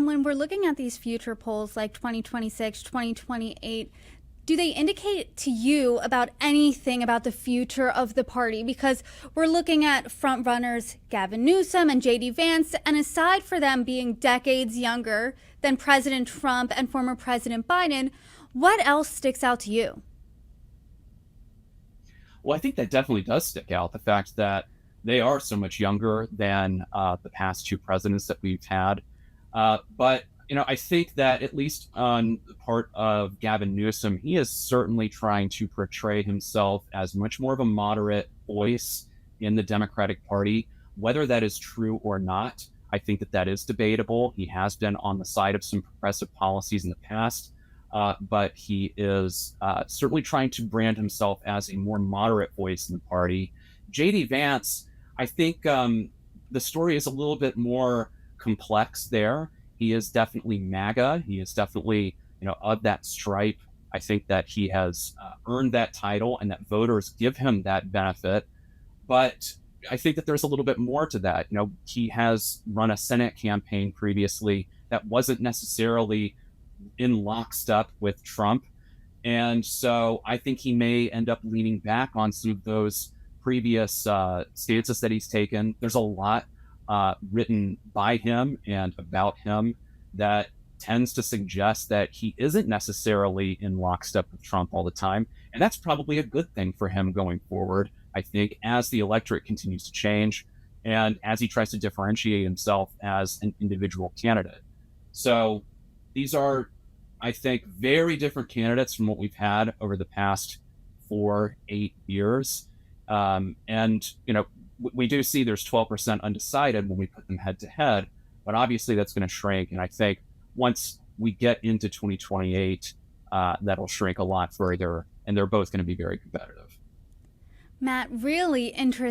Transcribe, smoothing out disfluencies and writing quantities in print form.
And when we're looking at these future polls like 2026, 2028, do they indicate to you about anything about the future of the party? Because we're looking at front runners Gavin Newsom and J.D. Vance, and aside for them being decades younger than President Trump and former President Biden, what else sticks out to you? Well, I think that definitely does stick out, the fact that they are so much younger than the past two presidents that we've had. But I think that at least on the part of Gavin Newsom, he is certainly trying to portray himself as much more of a moderate voice in the Democratic Party. Whether that is true or not, I think that that is debatable. He has been on the side of some progressive policies in the past, but he is certainly trying to brand himself as a more moderate voice in the party. J.D. Vance, I think the story is a little bit more complex there. He is definitely MAGA. He is definitely, of that stripe. I think that he has earned that title and that voters give him that benefit. But I think that there's a little bit more to that. He has run a Senate campaign previously that wasn't necessarily in lockstep with Trump. And so I think he may end up leaning back on some of those previous stances that he's taken. There's a lot written by him and about him that tends to suggest that he isn't necessarily in lockstep with Trump all the time. And that's probably a good thing for him going forward, I think, as the electorate continues to change and as he tries to differentiate himself as an individual candidate. So these are, I think, very different candidates from what we've had over the past 8 years. We do see there's 12% undecided when we put them head to head, but obviously that's going to shrink. And I think once we get into 2028, that'll shrink a lot further, and they're both going to be very competitive. Matt, really interesting.